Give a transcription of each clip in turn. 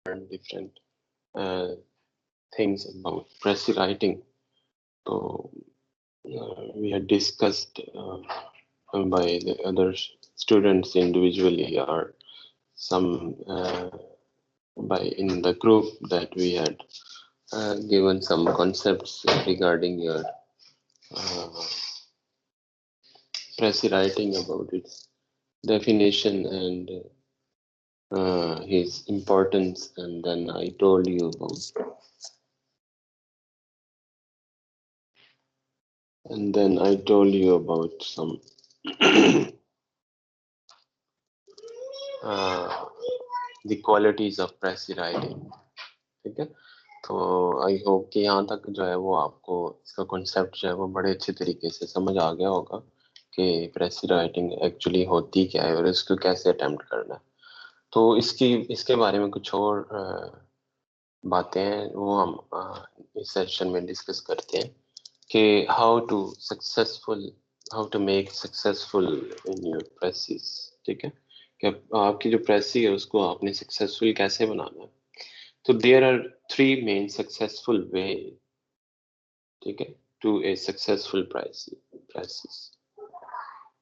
different things about Prezi writing. So we had discussed by the other students individually or some by in the group that we had given some concepts regarding your Prezi writing about its definition and his importance, and then I told you about some the qualities of Prezi writing. ठीक है, तो I hope कि यहाँ तक जो है वो आपको इसका कॉन्सेप्ट जो है वो बड़े अच्छे तरीके से समझ आ गया होगा कि Prezi राइटिंग एक्चुअली होती क्या है और इसको कैसे अटेम्प्ट करना है। तो इसके बारे में कुछ और बातें हैं वो हम इस सेशन में डिस्कस करते हैं कि how to make successful in your precis. ठीक है, कि आपकी जो प्रेसी है उसको आपने सक्सेसफुल कैसे बनाना है। तो देयर आर 3 मेन सक्सेसफुल वे, ठीक है, टू ए सक्सेसफुल प्रेसिस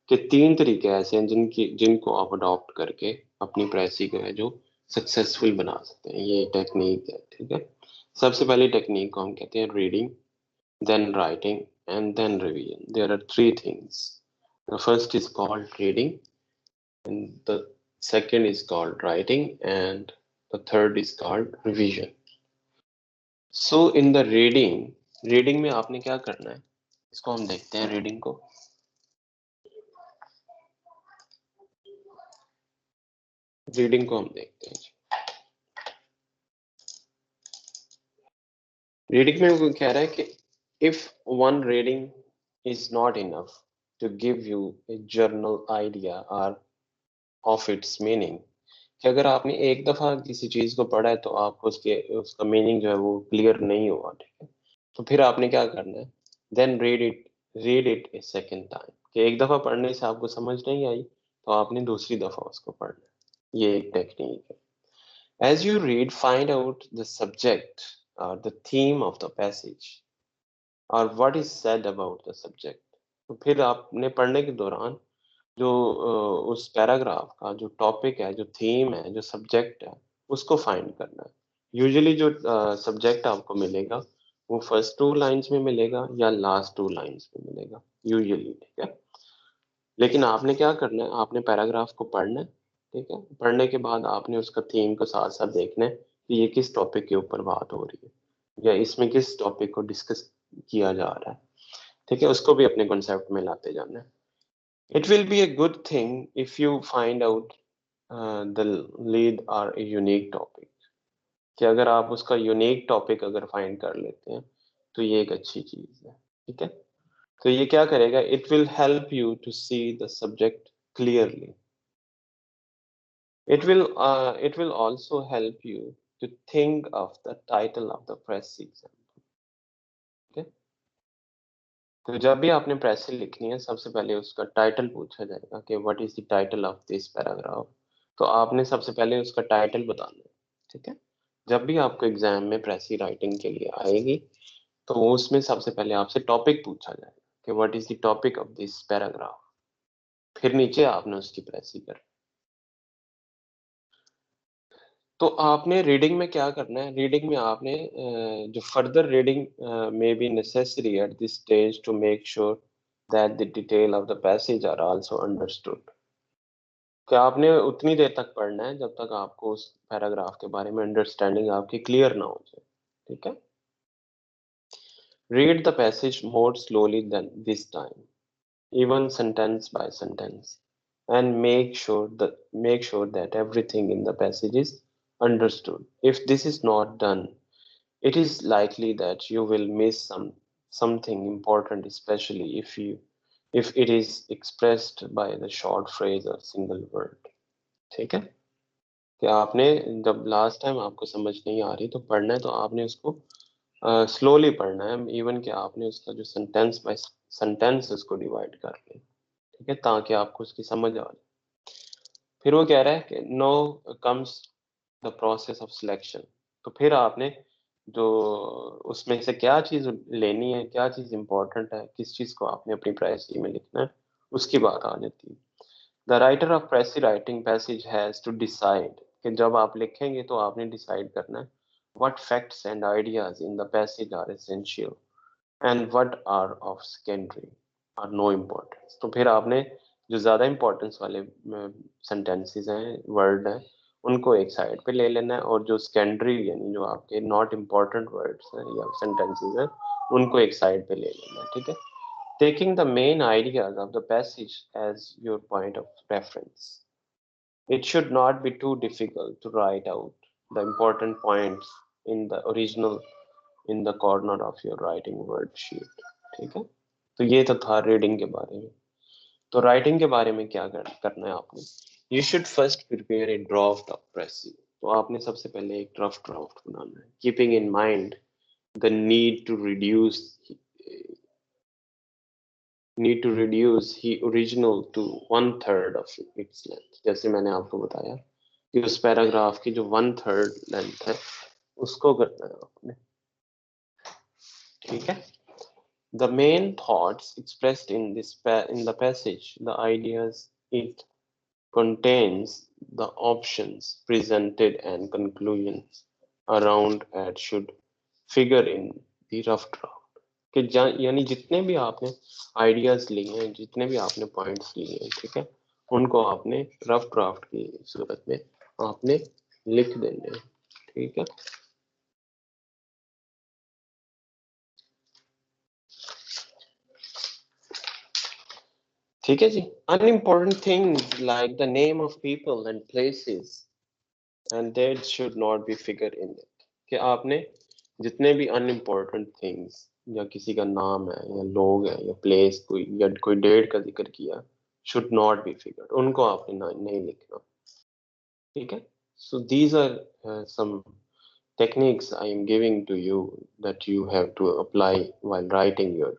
के 3 तरीके ऐसे हैं जिनको आप अडॉप्ट करके अपनी प्रेसी को है जो सक्सेसफुल बना सकते हैं। ये टेक्निक है, ठीक है। सबसे पहली टेक्निक को हम कहते हैं reading, then writing, and then revision. There are 3 things. The first is called reading, and the second is called writing, and the third is called revision. So in the reading में आपने क्या करना है, इसको हम देखते हैं। रीडिंग को हम देखते हैं। रीडिंग में वो कह रहा है कि if one reading is not enough to give you a general idea or of its meaning, कि अगर आपने एक दफा किसी चीज को पढ़ा है तो आपको उसका मीनिंग जो है वो क्लियर नहीं हुआ, ठीक है, तो फिर आपने क्या करना है, then read it a second time. कि एक दफा पढ़ने से आपको समझ नहीं आई तो आपने दूसरी दफा उसको पढ़ना है। ये एक टेक्निक है। As you read, find out the subject or the theme of the passage or what is said about the subject. तो फिर आपने पढ़ने के दौरान जो उस पैराग्राफ का जो टॉपिक है, जो थीम है, जो सब्जेक्ट है, उसको फाइंड करना है। यूजुअली जो सब्जेक्ट आपको मिलेगा वो फर्स्ट 2 लाइंस में मिलेगा या लास्ट 2 लाइंस में मिलेगा यूजुअली, ठीक है। लेकिन आपने क्या करना है, आपने पैराग्राफ को पढ़ना है, ठीक है। पढ़ने के बाद आपने उसका थीम को साथ साथ देखना है कि ये किस टॉपिक के ऊपर बात हो रही है या इसमें किस टॉपिक को डिस्कस किया जा रहा है, ठीक है। उसको भी अपने कॉन्सेप्ट में लाते जाना है। It will be a good thing if you find out the lead or a unique topic. कि अगर आप उसका यूनिक टॉपिक अगर फाइंड कर लेते हैं तो ये एक अच्छी चीज है, ठीक है। तो ये क्या करेगा, it will help you to see the subject clearly. It will also help you to think of the title of the press exam. Okay? तो जब भी आपने प्रेस लिखनी है सबसे पहले उसका टाइटल पूछा जाएगा कि what is the title of this paragraph. तो आपने सबसे पहले उसका टाइटल बताना है, ठीक है। जब भी आपको एग्जाम में प्रेसी राइटिंग के लिए आएगी तो उसमें सबसे पहले आपसे टॉपिक पूछा जाएगा कि what is the topic of this paragraph. फिर नीचे आपने उसकी प्रेसी करनी। तो आपने रीडिंग में क्या करना है, रीडिंग में आपने जो फर्दर रीडिंग में be necessary at this stage to make sure that the detail of the passage are also understood. कि आपने उतनी देर तक पढ़ना है जब तक आपको उस पैराग्राफ के बारे में अंडरस्टैंडिंग आपकी क्लियर ना हो जाए, ठीक है। Read the passage more slowly than this time, even sentence by sentence, and make sure that everything in the passage is understood. If this is not done, it is likely that you will miss something important, especially if it is expressed by the short phrase or single word. ठीक है, कि आपने जब last time आपको समझ नहीं आ रही तो पढ़ना है तो आपने उसको स्लोली पढ़ना है। इवन कि आपने उसका जो सेंटेंस बाय सेंटेंस उसको डिवाइड कर लें, ठीक है, ताकि आपको उसकी समझ आ जाए। फिर वो कह रहा है कि know comes the process of selection. तो फिर आपने जो उसमें से क्या चीज लेनी है, क्या चीज इंपॉर्टेंट है, किस चीज को आपने अपनी प्रायोरिटी में लिखना है, उसकी बात आ जाती है। The writer of passive writing passage has to decide, कि जब आप लिखेंगे तो आपने डिसाइड करना है what facts and ideas in the passage are essential and what are of secondary or no importance. तो फिर आपने जो ज्यादा इंपॉर्टेंस वाले सेंटेंसेस हैं, वर्ड हैं, उनको एक साइड पे ले लेना है, और जो सेकेंडरी यानी जो आपके नॉट इम्पोर्टेंट वर्ड्स हैं या सेंटेंसेस हैं, उनको एक साइड पे ले लेना है, ठीक है। Taking the main ideas of the passage as your point of reference, it should not be too difficult to write out the important points in the original in the corner of your writing worksheet। ठीक है, तो ये तो था reading के बारे में। तो राइटिंग के बारे में क्या करना है आपने, you should first prepare a draft of precising. तो आपने सबसे पहले एक रफ ड्राफ्ट बनाना है, keeping in mind the need to reduce the original to 1/3 of its length. जैसे मैंने आपको बताया कि उस पैराग्राफ की जो 1/3 लेंथ है उसको करना है आपने, ठीक है। The main thoughts expressed in in the passage, the ideas it contains, the options presented and conclusions around it should figure in the rough draft। कि यानी जितने भी आपने आइडियाज लिए हैं, जितने भी आपने पॉइंट्स लिए हैं, ठीक है, उनको आपने रफ ड्राफ्ट की सूरत में आपने लिख देने हैं, ठीक है। ठीक है जी। Unimportant things like the name of people and places and that should not be figure in it. कि आपने जितने भी अनइम्पोर्टेंट थिंग्स, या किसी का नाम है या लोग है या प्लेस कोई या कोई डेट का जिक्र किया, शुड नॉट बी फिगर, उनको आपने नहीं लिखना, ठीक है। So these are some techniques I am giving to you that you have to apply while writing your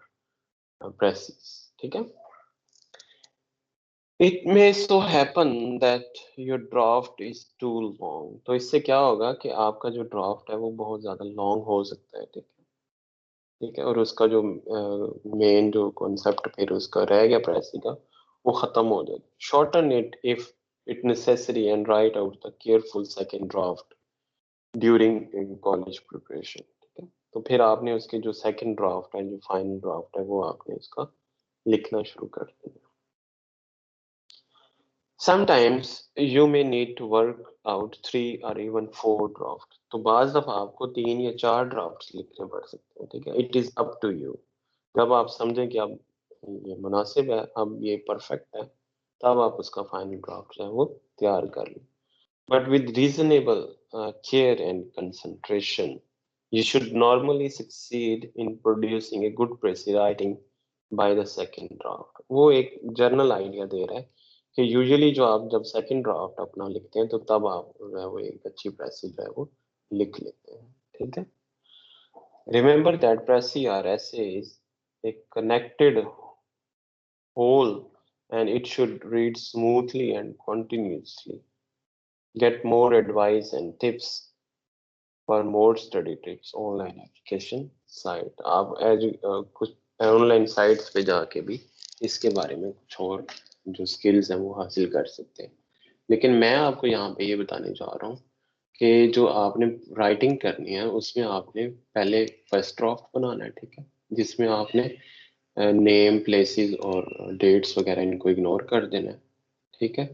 presses, ठीक है। It may so happen that your draft is too long। तो इससे क्या होगा कि आपका जो ड्राफ्ट है वो बहुत ज्यादा लॉन्ग हो सकता है, ठीक है, ठीक है, और उसका जो मेन जो कॉन्सेप्ट फिर उसका रह गया प्रेसी का, वो खत्म हो जाएगा। Shorten it if it necessary and right out the careful second draft during college preparation, ठीक है। तो फिर आपने उसके जो सेकंड ड्राफ्ट है, जो फाइनल ड्राफ्ट है, वो आपने उसका लिखना शुरू कर देना। Sometimes you may need to work out 3 or even 4 drafts। तो बाज दफा आपको 3 या 4 ड्राफ्ट लिखने पड़ सकते हैं, ठीक है। It is up to you. जब आप समझें कि अब ये मुनासिब है, अब ये परफेक्ट है, तब आप उसका फाइनल ड्राफ्ट जो है वो तैयार कर लें। But with reasonable care and concentration, you should normally succeed in producing a good press writing by the second draft। वो एक जर्नल आइडिया दे रहा है कि यूजुअली जो आप जब सेकंड ड्राफ्ट अपना लिखते हैं, तो तब आप जो है वो एक अच्छी प्रेस जो है वो लिख लेते हैं, ठीक है। Remember that pressy or essay is a connected whole, and it should read smoothly and continuously। Get more advice and tips for more study tips online application site। आप एज कुछ ऑनलाइन साइट्स पे जाके भी इसके बारे में कुछ और जो स्किल्स हैं वो हासिल कर सकते हैं। लेकिन मैं आपको यहाँ पे ये बताने जा रहा हूँ कि जो आपने राइटिंग करनी है उसमें आपने पहले फर्स्ट ड्राफ्ट बनाना है, ठीक है, जिसमें आपने नेम प्लेसेस और डेट्स वगैरह इनको इग्नोर कर देना है, ठीक है।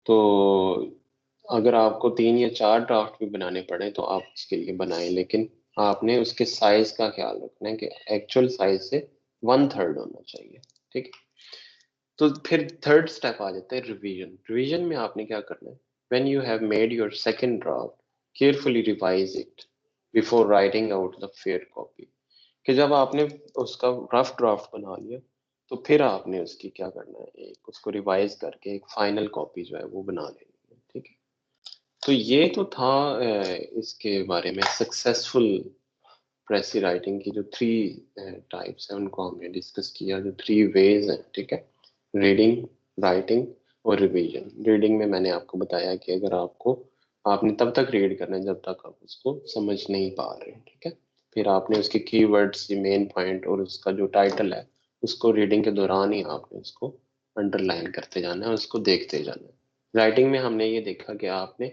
तो अगर आपको 3 या 4 ड्राफ्ट भी बनाने पड़े तो आप उसके लिए बनाएं, लेकिन आपने उसके साइज का ख्याल रखना है कि एक्चुअल साइज से 1/3 होना चाहिए, ठीक है। तो फिर थर्ड स्टेप आ जाता है रिवीजन। रिवीजन में आपने क्या करना है, when you have made your second draft carefully revise it before writing out the fair copy. कि जब आपने उसका रफ ड्राफ्ट बना लिया, तो फिर आपने उसकी क्या करना है, एक उसको रिवाइज करके एक फाइनल कॉपी जो है वो बना लेनी है, ठीक है। तो ये तो था इसके बारे में सक्सेसफुल प्रेसी राइटिंग की जो 3 टाइप्स हैं उनको हमने डिस्कस किया, जो 3 वेज हैं, ठीक है। रीडिंग, राइटिंग और रिवीजन। रीडिंग में मैंने आपको बताया कि अगर आपको आपने तब तक रीड करना है जब तक आप उसको समझ नहीं पा रहे हैं, ठीक है। फिर आपने उसके कीवर्ड्स, मेन पॉइंट और उसका जो टाइटल है उसको रीडिंग के दौरान ही आपने उसको अंडरलाइन करते जाना है, उसको देखते जाना है। राइटिंग में हमने ये देखा कि आपने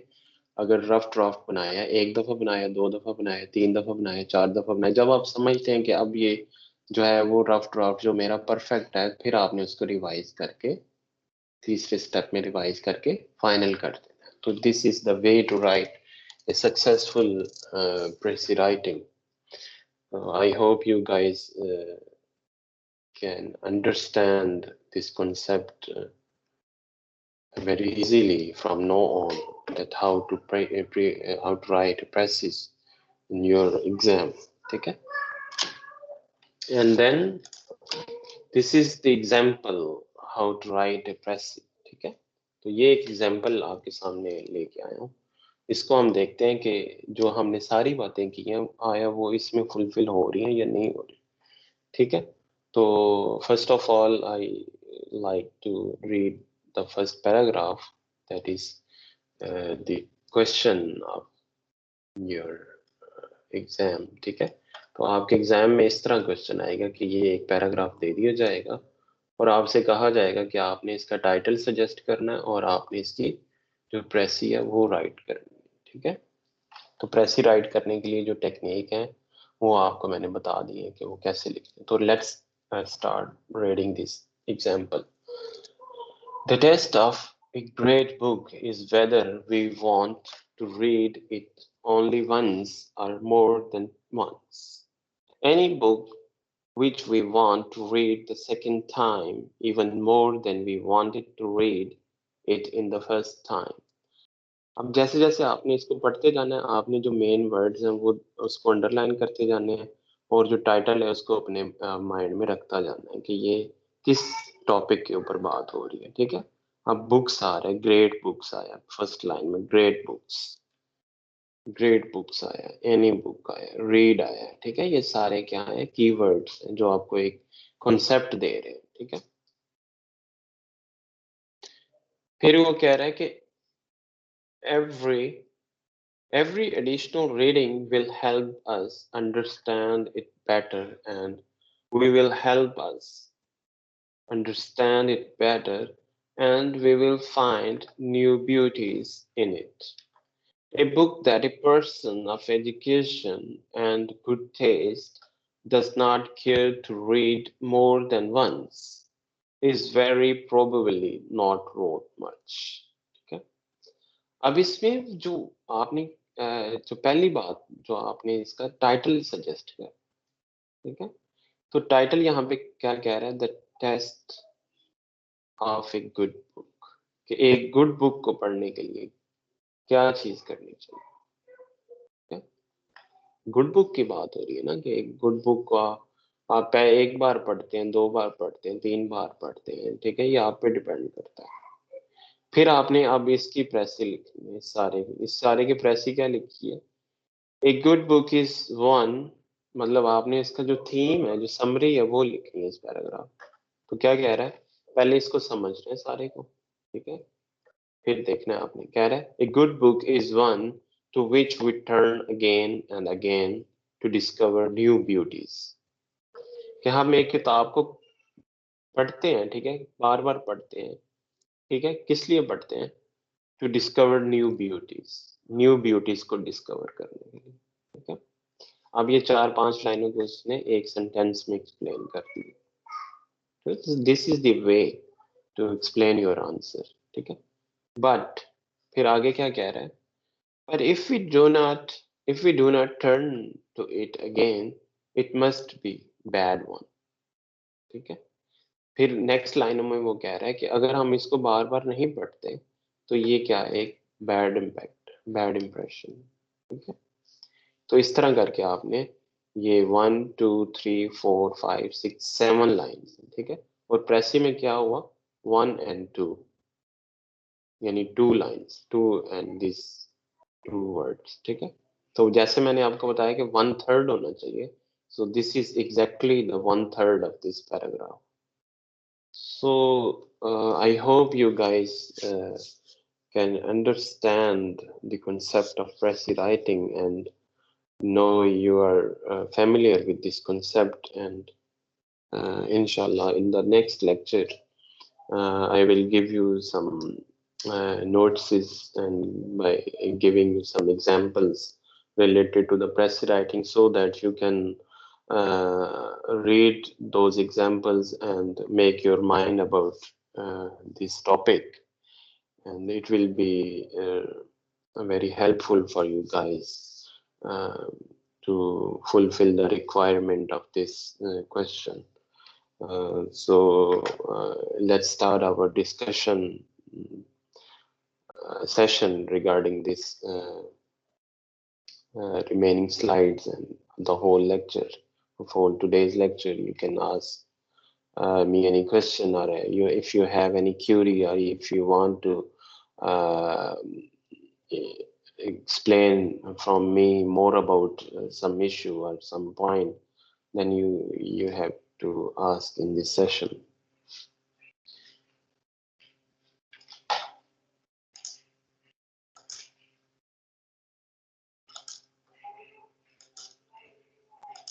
अगर रफ ड्राफ्ट बनाया, एक दफा बनाया, दो दफा बनाया, तीन दफा बनाया, चार दफा बनाया, जब आप समझते हैं कि अब ये जो है वो रफ ड्राफ्ट जो मेरा परफेक्ट है, फिर आपने उसको रिवाइज करके तीसरे स्टेप में रिवाइज करके फाइनल कर देना है। तो this is the way to write a successful pressy writing. I hope you guys can understand this concept very easily from now on, that how to how to write presses in your exam. ठीक है? And then this is the example how to write a pressy. ठीक है? तो ये एक example आपके सामने लेके आया हूँ। इसको हम देखते हैं कि जो हमने सारी बातें की हैं आया वो इसमें फुलफिल हो रही हैं या नहीं हो रही। ठीक है, तो first of all I like to read the first paragraph, that is the question of your exam. ठीक है, तो आपके एग्जाम में इस तरह क्वेश्चन आएगा कि ये एक पैराग्राफ दे दिया जाएगा और आपसे कहा जाएगा कि आपने इसका टाइटल सजेस्ट करना है और आपने इसकी जो प्रेसी है वो राइट करनी है। ठीक है, तो प्रेसी राइट करने के लिए जो टेक्निक है वो आपको मैंने बता दी है कि वो कैसे लिखते हैं। तो let's start reading this example. The test of a great book is whether we want to read it only once or more than once. Any book which we want to read the second time even more than we wanted to read it in the first time. अब जैसे जैसे आपने इसको पढ़ते जाना है, आपने जो मेन वर्ड्स हैं वो उसको अंडरलाइन करते जाने हैं और जो टाइटल है उसको अपने माइंड में रखता जाना है कि ये किस टॉपिक के ऊपर बात हो रही है। ठीक है, अब बुक्स आ रहा है, ग्रेट बुक्स आया फर्स्ट लाइन में, ग्रेट बुक्स, ग्रेट बुक्स आया, एनी बुक आया, रीड आया। ठीक है, ये सारे क्या है, कीवर्ड्स हैं जो आपको एक कॉन्सेप्ट दे रहे हैं। ठीक है, फिर वो कह रहा है कि every Every additional reading will help us understand it better, and we will help us understand it better, and we will find new beauties in it. A book that a person of education and good taste does not care to read more than once is very probably not worth much. Okay? अब इसमें जो आपने जो पहली बात जो आपने इसका टाइटल सजेस्ट किया, ठीक है, तो टाइटल यहाँ पे क्या कह रहा है, the test of a good book, कि एक गुड बुक को पढ़ने के लिए क्या चीज करनी चाहिए। गुड बुक की बात हो रही है ना, कि एक गुड बुक को आप एक बार पढ़ते हैं, दो बार पढ़ते हैं, तीन बार पढ़ते हैं। ठीक है, ये आप पे डिपेंड करता है। फिर आपने अब इसकी प्रेसी लिखनी है, इस सारे की प्रेसी क्या लिखी है, a good book is one, मतलब आपने इसका जो थीम है, जो समरी है वो लिखनी है इस पैराग्राफ। तो क्या कह रहा है, पहले इसको समझ रहे हैं सारे को। ठीक है, फिर देखना है आपने, कह रहा है a good book is one to which we turn again and again to discover new beauties. कि हम एक किताब को पढ़ते हैं, ठीक है, बार बार पढ़ते हैं। ठीक है, किस लिए पढ़ते हैं, टू डिस्कवर न्यू ब्यूटीज को डिस्कवर करने के लिए। ठीक है, अब ये चार पांच लाइनों को उसने एक सेंटेंस में एक्सप्लेन कर दी। This is the way to explain your answer. ठीक है, बट फिर आगे क्या कह रहा है, but if we do not turn to it again, it must be bad one। ठीक है, फिर नेक्स्ट लाइनों में वो कह रहा है कि अगर हम इसको बार बार नहीं पढ़ते तो ये क्या है, एक बैड इम्पैक्ट, बैड इम्प्रेशन। ठीक है, तो इस तरह करके आपने ये 1 2 3 4 5 6 7 लाइन्स, ठीक है, और प्रेसी में क्या हुआ, 1 and 2, यानी 2 लाइन्स, 2 वर्ड्स। ठीक है, तो जैसे मैंने आपको बताया कि 1/3 होना चाहिए, so this is exactly the 1/3 of this paragraph. So I hope you guys can understand the concept of Prezi writing and know you are familiar with this concept. And inshallah, in the next lecture, I will give you some notes and by giving you some examples related to the press writing so that you can read those examples and make your mind about this topic. And it will be very helpful for you guys uh, to fulfill the requirement of this question. Let's start our discussion session regarding this remaining slides and the whole lecture. For today's lecture, you can ask me any question, or if you have any query, or if you want to uh, explain from me more about some issue or some point, then you have to ask in this session.